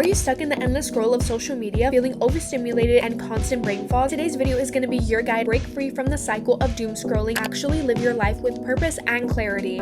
Are you stuck in the endless scroll of social media, feeling overstimulated and constant brain fog? Today's video is going to be your guide. Break free from the cycle of doom scrolling. Actually live your life with purpose and clarity.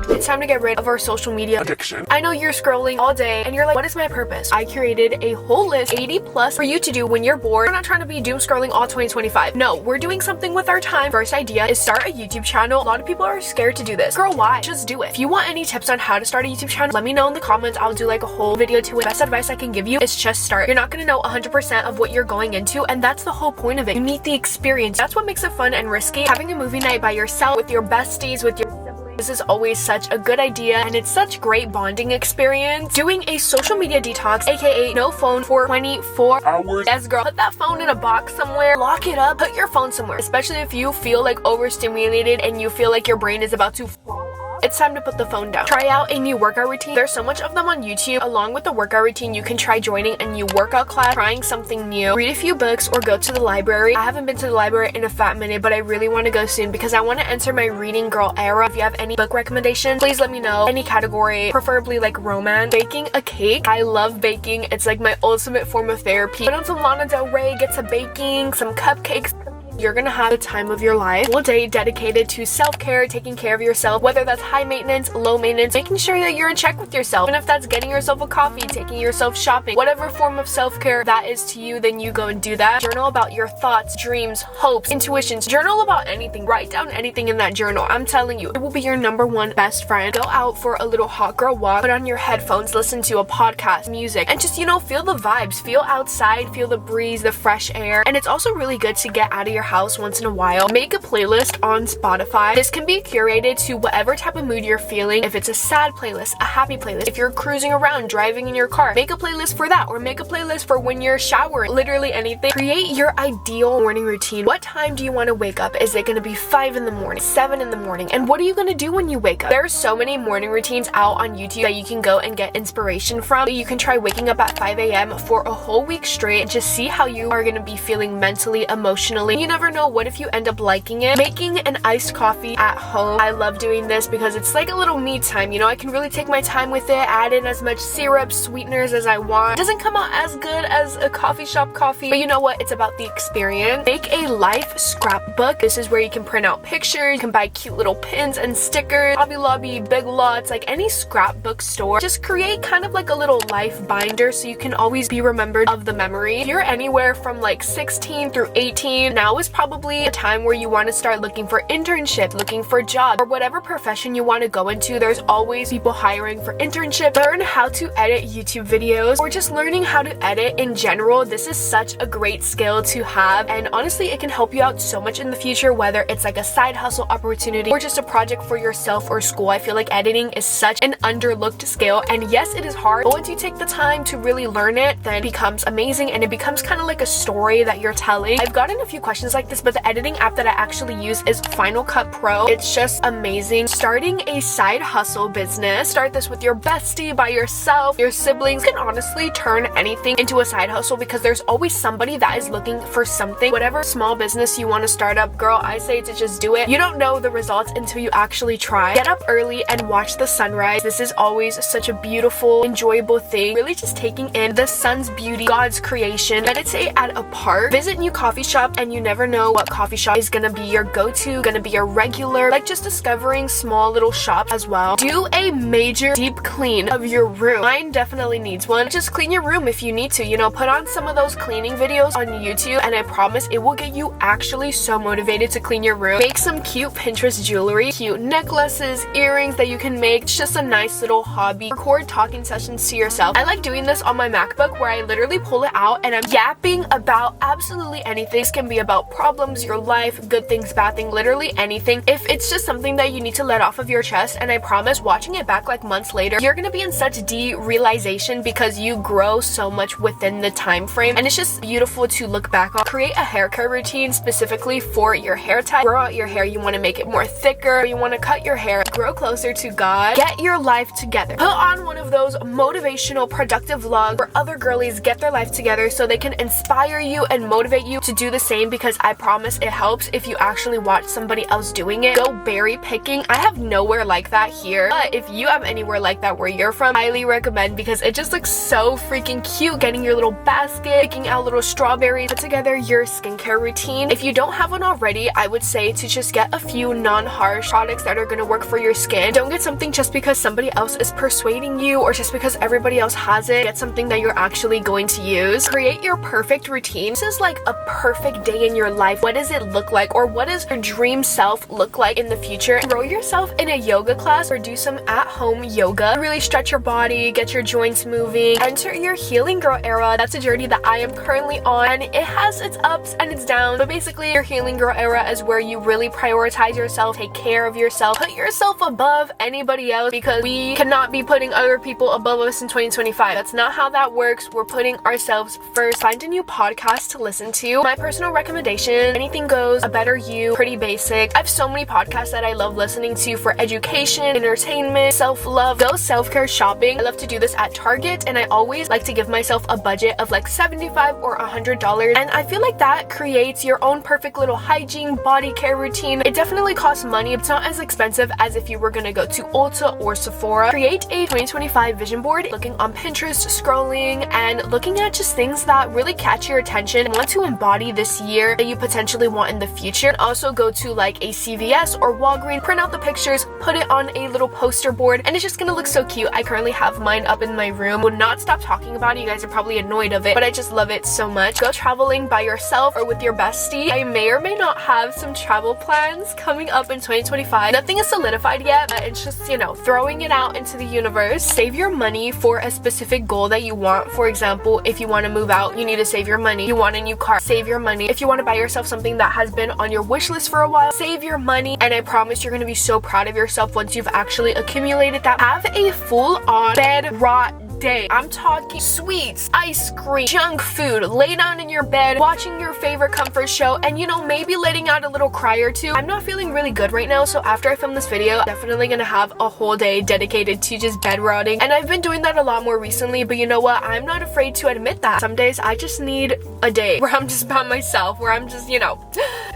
It's time to get rid of our social media addiction. I know you're scrolling all day and you're like, what is my purpose? I curated a whole list, 80 plus, for you to do when you're bored. We're not trying to be doom scrolling all 2025. No, we're doing something with our time. First idea is start a YouTube channel. A lot of people are scared to do this. Girl, why? Just do it. If you want any tips on how to start a YouTube channel, let me know in the comments. I'll do like a whole video to it. Best advice I can give you is just start. You're not gonna know 100% of what you're going into, and that's the whole point of it. You need the experience. That's what makes it fun and risky. Having a movie night by yourself, with your besties, with your this is always such a good idea, and it's such great bonding experience. Doing a social media detox, aka no phone for 24 hours. Yes, girl, put that phone in a box somewhere, lock it up, put your phone somewhere, especially if you feel like overstimulated and you feel like your brain is about to fall. It's time to put the phone down. Try out a new workout routine. There's so much of them on YouTube. Along with the workout routine, you can try joining a new workout class, trying something new, read a few books, or go to the library. I haven't been to the library in a fat minute, but I really want to go soon because I want to enter my reading girl era. If you have any book recommendations, please let me know. Any category, preferably like romance. Baking a cake. I love baking. It's like my ultimate form of therapy. Put on some Lana Del Rey, get some baking, some cupcakes. You're gonna have the time of your life. All day dedicated to self-care, taking care of yourself, whether that's high maintenance, low maintenance, making sure that you're in check with yourself. And if that's getting yourself a coffee, taking yourself shopping, whatever form of self-care that is to you, then you go and do that. Journal about your thoughts, dreams, hopes, intuitions. Journal about anything. Write down anything in that journal. I'm telling you, it will be your #1 best friend. Go out for a little hot girl walk, put on your headphones, listen to a podcast, music, and just, feel the vibes. Feel outside, feel the breeze, the fresh air. And it's also really good to get out of your house once in a while. Make a playlist on Spotify. This can be curated to whatever type of mood you're feeling. If it's a sad playlist, a happy playlist, if you're cruising around, driving in your car, make a playlist for that, or make a playlist for when you're showering, literally anything. Create your ideal morning routine. What time do you want to wake up? Is it going to be 5 in the morning, 7 in the morning? And what are you going to do when you wake up? There are so many morning routines out on YouTube that you can go and get inspiration from. You can try waking up at 5 a.m. for a whole week straight and just see how you are going to be feeling mentally, emotionally. You never know what if you end up liking it. Making an iced coffee at home. I love doing this because it's like a little me time. I can really take my time with it, add in as much syrup, sweeteners as I want. It doesn't come out as good as a coffee shop coffee, but you know what? It's about the experience. Make a life scrapbook. This is where you can print out pictures, you can buy cute little pins and stickers. Hobby Lobby, Big Lots, like any scrapbook store. Just create kind of like a little life binder so you can always be remembered of the memory. If you're anywhere from like 16 through 18, now is probably a time where you want to start looking for internship, looking for jobs, or whatever profession you want to go into. There's always people hiring for internship. Learn how to edit YouTube videos, or just learning how to edit in general. This is such a great skill to have, and honestly it can help you out so much in the future, whether it's like a side hustle opportunity or just a project for yourself or school. I feel like editing is such an underlooked skill, and yes, it is hard, but once you take the time to really learn it, then it becomes amazing, and it becomes kind of like a story that you're telling. I've gotten a few questions like this, but the editing app that I actually use is Final Cut Pro. It's just amazing. Starting a side hustle business. Start this with your bestie, by yourself, your siblings. You can honestly turn anything into a side hustle because there's always somebody that is looking for something. Whatever small business you want to start up, girl, I say to just do it. You don't know the results until you actually try. Get up early and watch the sunrise. This is always such a beautiful, enjoyable thing. Really just taking in the sun's beauty, God's creation. Meditate at a park. Visit new coffee shop, and you never know what coffee shop is gonna be your go-to, gonna be your regular, like just discovering small little shops as well. Do a major deep clean of your room. Mine definitely needs one. Just clean your room if you need to, put on some of those cleaning videos on YouTube, and I promise it will get you actually so motivated to clean your room. Make some cute Pinterest jewelry, cute necklaces, earrings that you can make. It's just a nice little hobby. Record talking sessions to yourself. I like doing this on my MacBook where I literally pull it out and I'm yapping about absolutely anything. This can be about problems, your life, good things, bad thing, literally anything. If it's just something that you need to let off of your chest, and I promise watching it back like months later, you're gonna be in such realization because you grow so much within the time frame, and it's just beautiful to look back on. Create a haircut routine specifically for your hair type. Grow out your hair. You want to make it more thicker, you want to cut your hair, grow closer to God. Get your life together. Put on one of those motivational, productive vlogs where other girlies get their life together so they can inspire you and motivate you to do the same, because I promise it helps if you actually watch somebody else doing it. Go berry picking. I have nowhere like that here, but if you have anywhere like that where you're from, highly recommend, because it just looks so freaking cute. Getting your little basket, picking out little strawberries, put together your skincare routine. If you don't have one already, I would say to just get a few non-harsh products that are going to work for your skin. Don't get something just because somebody else is persuading you or just because everybody else has it. Get something that you're actually going to use. Create your perfect routine. This is like a perfect day in your life. What does it look like, or what does your dream self look like in the future? Throw yourself in a yoga class or do some at-home yoga. Really stretch your body, get your joints moving. Enter your healing girl era. That's a journey that I am currently on, and it has its ups and its downs, but basically your healing girl era is where you really prioritize yourself, take care of yourself, put yourself above anybody else, because we cannot be putting other people above us in 2025. That's not how that works. We're putting ourselves first. Find a new podcast to listen to. My personal recommendation, Anything Goes, A Better You, pretty basic. I have so many podcasts that I love listening to for education, entertainment, self-love. Go self-care shopping. I love to do this at Target, and I always like to give myself a budget of like $75 or $100, and I feel like that creates your own perfect little hygiene body care routine. It definitely costs money. It's not as expensive as if you were gonna go to Ulta or Sephora. Create a 2025 vision board, looking on Pinterest, scrolling, and looking at just things that really catch your attention and want to embody this year that you potentially want in the future. Also go to like a CVS or Walgreens, print out the pictures, put it on a little poster board, and it's just gonna look so cute. I currently have mine up in my room. Would not stop talking about it. You guys are probably annoyed of it, but I just love it so much. Go traveling by yourself or with your bestie. I may or may not have some travel plans coming up in 2025. Nothing is solidified yet, but it's just, you know, throwing it out into the universe. Save your money for a specific goal that you want. For example, if you want to move out, you need to save your money. You want a new car, save your money. If you want to buy yourself something that has been on your wish list for a while, save your money, and I promise you're going to be so proud of yourself once you've actually accumulated that. Have a full-on bed rot day. I'm talking sweets, ice cream, junk food, lay down in your bed, watching your favorite comfort show, and you know, maybe letting out a little cry or two. I'm not feeling really good right now, so after I film this video, I'm definitely gonna have a whole day dedicated to just bed rotting, and I've been doing that a lot more recently, but you know what? I'm not afraid to admit that. Some days I just need a day where I'm just by myself, where I'm just, you know,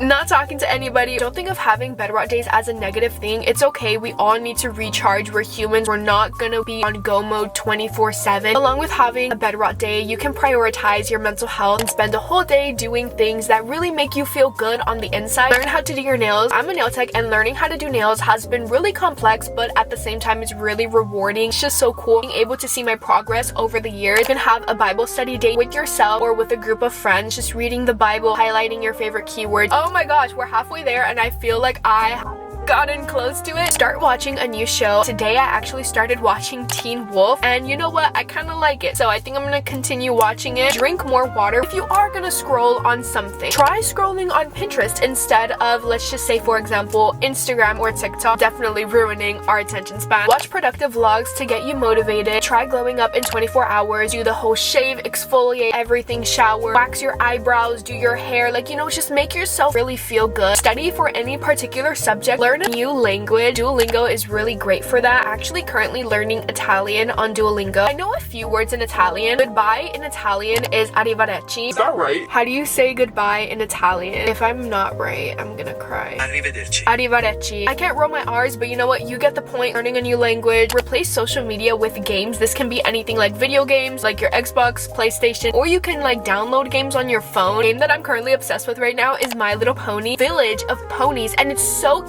not talking to anybody. Don't think of having bed rot days as a negative thing. It's okay. We all need to recharge. We're humans. We're not gonna be on go mode 24/7. Along with having a bed rot day, you can prioritize your mental health and spend a whole day doing things that really make you feel good on the inside. Learn how to do your nails. I'm a nail tech, and learning how to do nails has been really complex, but at the same time it's really rewarding. It's just so cool being able to see my progress over the years. You can have a Bible study day with yourself or with a group of friends, just reading the Bible, highlighting your favorite keywords. Oh my gosh, we're halfway there, and I feel like I gotten close to it. Start watching a new show. Today I actually started watching Teen Wolf, and you know what? I kind of like it, so I think I'm gonna continue watching it. Drink more water. If you are gonna scroll on something, try scrolling on Pinterest instead of, let's just say for example, Instagram or TikTok. Definitely ruining our attention span. Watch productive vlogs to get you motivated. Try glowing up in 24 hours. Do the whole shave, exfoliate, everything, shower, wax your eyebrows, do your hair, like, you know, just make yourself really feel good. Study for any particular subject. Learn a new language. Duolingo is really great for that. Actually currently learning Italian on Duolingo. I know a few words in Italian. Goodbye in Italian is arrivederci. Is that right? How do you say goodbye in Italian? If I'm not right, I'm gonna cry. Arrivederci. Arrivederci. I can't roll my R's, but you know what? You get the point. Learning a new language. Replace social media with games. This can be anything like video games, like your Xbox, PlayStation, or you can like download games on your phone. The game that I'm currently obsessed with right now is My Little Pony Village of Ponies, and it's so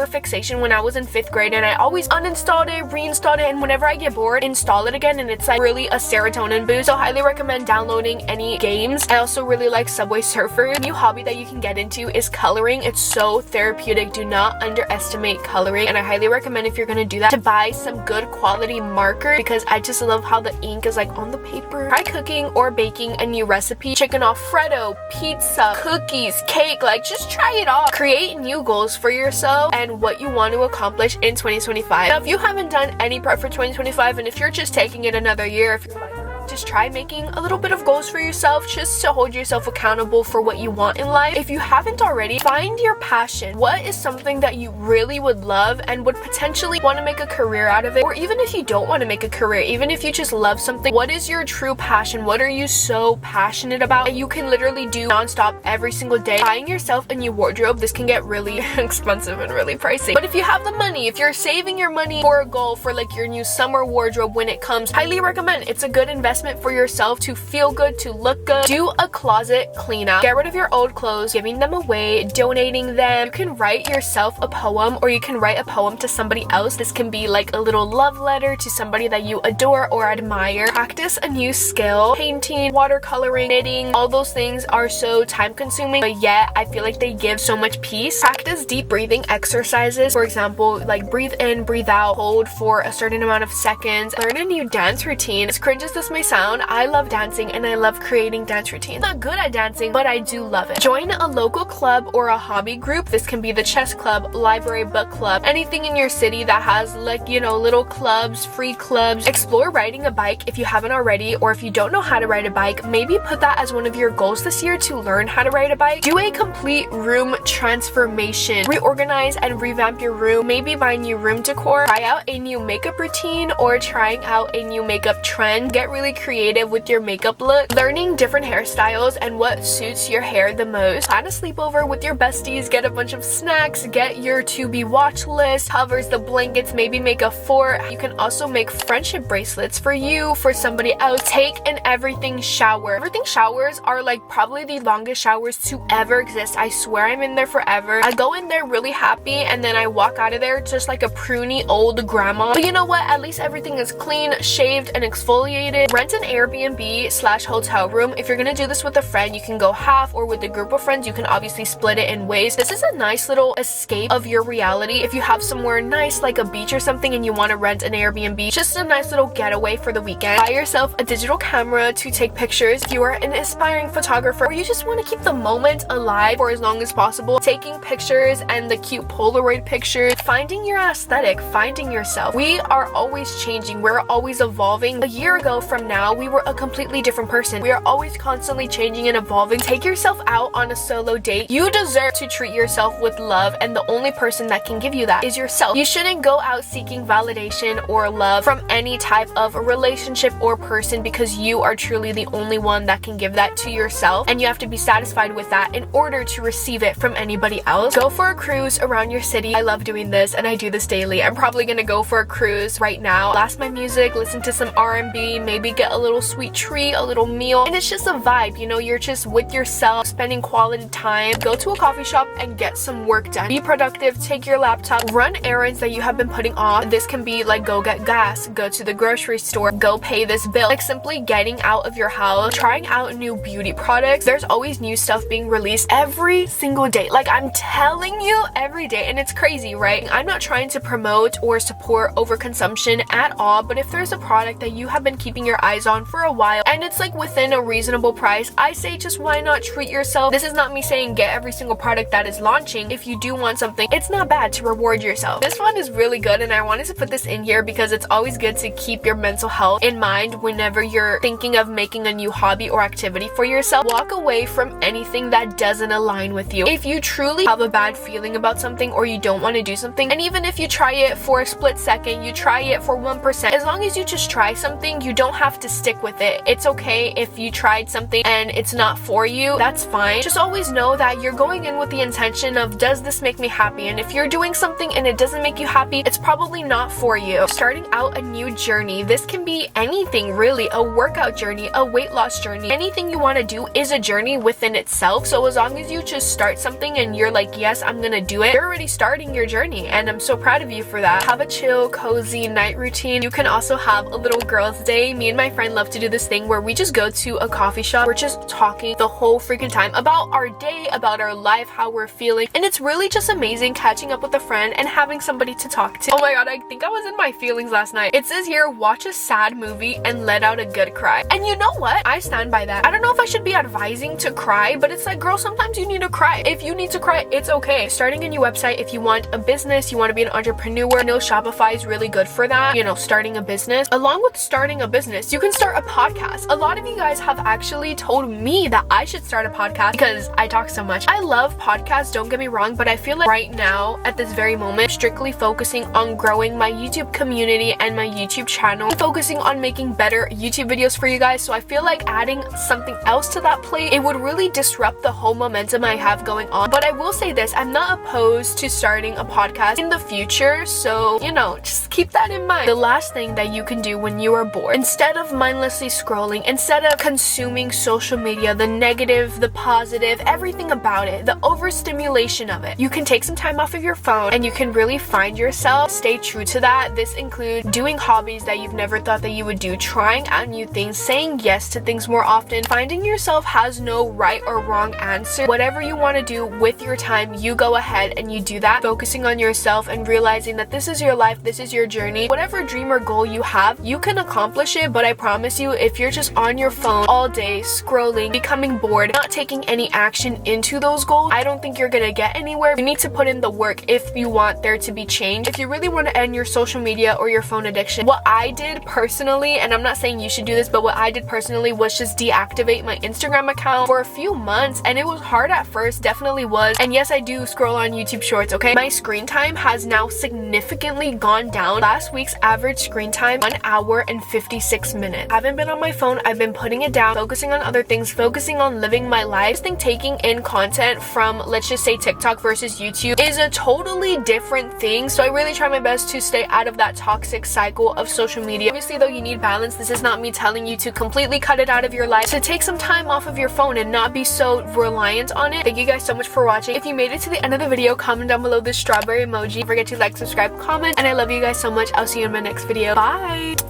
fixation when I was in 5th grade, and I always uninstalled it, reinstalled it, and whenever I get bored, install it again, and it's like really a serotonin boost. So highly recommend downloading any games. I also really like Subway Surfers. A new hobby that you can get into is coloring. It's so therapeutic. Do not underestimate coloring, and I highly recommend, if you're gonna do that, to buy some good quality marker, because I just love how the ink is like on the paper. Try cooking or baking a new recipe. Chicken Alfredo, pizza, cookies, cake, like just try it all. Create new goals for yourself and what you want to accomplish in 2025. Now, if you haven't done any prep for 2025, and if you're just taking it another year, if you're like, to just try making a little bit of goals for yourself just to hold yourself accountable for what you want in life. If you haven't already, find your passion. What is something that you really would love and would potentially want to make a career out of it? Or even if you don't want to make a career, even if you just love something, what is your true passion? What are you so passionate about that you can literally do non-stop every single day? Buying yourself a new wardrobe, this can get really expensive and really pricey. But if you have the money, if you're saving your money for a goal for like your new summer wardrobe when it comes, highly recommend. It's a good investment for yourself to feel good, to look good. Do a closet clean out. Get rid of your old clothes, giving them away, donating them. You can write yourself a poem, or you can write a poem to somebody else. This can be like a little love letter to somebody that you adore or admire. Practice a new skill. Painting, watercoloring, knitting, all those things are so time consuming, but yet I feel like they give so much peace. Practice deep breathing exercises. For example, like breathe in, breathe out, hold for a certain amount of seconds. Learn a new dance routine. As cringe as this may sound, I love dancing and I love creating dance routines. I'm not good at dancing, but I do love it. Join a local club or a hobby group. This can be the chess club, library book club, anything in your city that has like, you know, little clubs, free clubs. Explore riding a bike if you haven't already, or if you don't know how to ride a bike, maybe put that as one of your goals this year to learn how to ride a bike. Do a complete room transformation. Reorganize and revamp your room. Maybe buy new room decor. Try out a new makeup routine or trying out a new makeup trend. Get really creative with your makeup look. Learning different hairstyles and what suits your hair the most. Plan a sleepover with your besties. Get a bunch of snacks. Get your to-be watch list. Covers, the blankets. Maybe make a fort. You can also make friendship bracelets for you, for somebody else. Take an everything shower. Everything showers are like probably the longest showers to ever exist. I swear I'm in there forever. I go in there really happy and then I walk out of there just like a pruny old grandma. But you know what? At least everything is clean, shaved, and exfoliated. Rent an Airbnb/hotel room. If you're gonna do this with a friend, you can go half, or with a group of friends, you can obviously split it in ways. This is a nice little escape of your reality. If you have somewhere nice like a beach or something and you want to rent an Airbnb, just a nice little getaway for the weekend. Buy yourself a digital camera to take pictures. If you are an aspiring photographer or you just want to keep the moment alive for as long as possible, taking pictures and the cute Polaroid pictures, finding your aesthetic, finding yourself. We are always changing. We're always evolving. A year ago from now, we were a completely different person. We are always constantly changing and evolving. Take yourself out on a solo date. You deserve to treat yourself with love, and the only person that can give you that is yourself. You shouldn't go out seeking validation or love from any type of relationship or person, because you are truly the only one that can give that to yourself, and you have to be satisfied with that in order to receive it from anybody else. Go for a cruise around your city. I love doing this and I do this daily. I'm probably gonna go for a cruise right now. Blast my music, listen to some R&B, maybe get a little sweet treat, a little meal, and it's just a vibe. You know, you're just with yourself, spending quality time. Go to a coffee shop and get some work done. Be productive, take your laptop, run errands that you have been putting off. This can be like go get gas, go to the grocery store, go pay this bill. Like simply getting out of your house, trying out new beauty products. There's always new stuff being released every single day. Like I'm telling you, every day, and it's crazy, right? I'm not trying to promote or support overconsumption at all, but if there's a product that you have been keeping your eyes on for a while and it's like within a reasonable price, I say just why not treat yourself. This is not me saying get every single product that is launching. If you do want something, it's not bad to reward yourself. This one is really good, and I wanted to put this in here because it's always good to keep your mental health in mind whenever you're thinking of making a new hobby or activity for yourself. Walk away from anything that doesn't align with you. If you truly have a bad feeling about something or you don't want to do something, and even if you try it for a split second, you try it for 1%, as long as you just try something, you don't have to stick with it. It's okay if you tried something and it's not for you, that's fine. Just always know that you're going in with the intention of, does this make me happy? And if you're doing something and it doesn't make you happy, it's probably not for you. Starting out a new journey. This can be anything really, a workout journey, a weight loss journey. Anything you want to do is a journey within itself. So as long as you just start something and you're like, yes, I'm gonna do it, you're already starting your journey, and I'm so proud of you for that. Have a chill, cozy night routine. You can also have a little girls' day. Me and my friend love to do this thing where we just go to a coffee shop. We're just talking the whole freaking time about our day, about our life, how we're feeling, and it's really just amazing catching up with a friend and having somebody to talk to. Oh my god, I think I was in my feelings last night. It says here, watch a sad movie and let out a good cry. And you know what? I stand by that. I don't know if I should be advising to cry, but it's like, girl, sometimes you need to cry. If you need to cry, it's okay. Starting a new website, if you want a business, you want to be an entrepreneur, I know Shopify is really good for that. You know, starting a business. Along with starting a business, you can even start a podcast. A lot of you guys have actually told me that I should start a podcast because I talk so much. I love podcasts, don't get me wrong, but I feel like right now, at this very moment, strictly focusing on growing my YouTube community and my YouTube channel, focusing on making better YouTube videos for you guys. So I feel like adding something else to that plate, it would really disrupt the whole momentum I have going on. But I will say this, I'm not opposed to starting a podcast in the future, so you know, just keep that in mind. The last thing that you can do when you are bored, instead of mindlessly scrolling, instead of consuming social media, the negative, the positive, everything about it, the overstimulation of it, you can take some time off of your phone and you can really find yourself. Stay true to that. This includes doing hobbies that you've never thought that you would do, trying out new things, saying yes to things more often. Finding yourself has no right or wrong answer. Whatever you want to do with your time, you go ahead and you do that, focusing on yourself and realizing that this is your life, this is your journey. Whatever dream or goal you have, you can accomplish it, but I promise you, if you're just on your phone all day, scrolling, becoming bored, not taking any action into those goals, I don't think you're gonna get anywhere. You need to put in the work if you want there to be change. If you really want to end your social media or your phone addiction, what I did personally, and I'm not saying you should do this, but what I did personally was just deactivate my Instagram account for a few months, and it was hard at first, definitely was. And yes, I do scroll on YouTube Shorts, okay? My screen time has now significantly gone down. Last week's average screen time, 1 hour and 56 minutes. I haven't been on my phone, I've been putting it down, focusing on other things, focusing on living my life. I think taking in content from, let's just say, TikTok versus YouTube is a totally different thing. So I really try my best to stay out of that toxic cycle of social media. Obviously though, you need balance. This is not me telling you to completely cut it out of your life, to take some time off of your phone and not be so reliant on it. Thank you guys so much for watching. If you made it to the end of the video, comment down below this strawberry emoji. Don't forget to like, subscribe, comment, and I love you guys so much. I'll see you in my next video. Bye!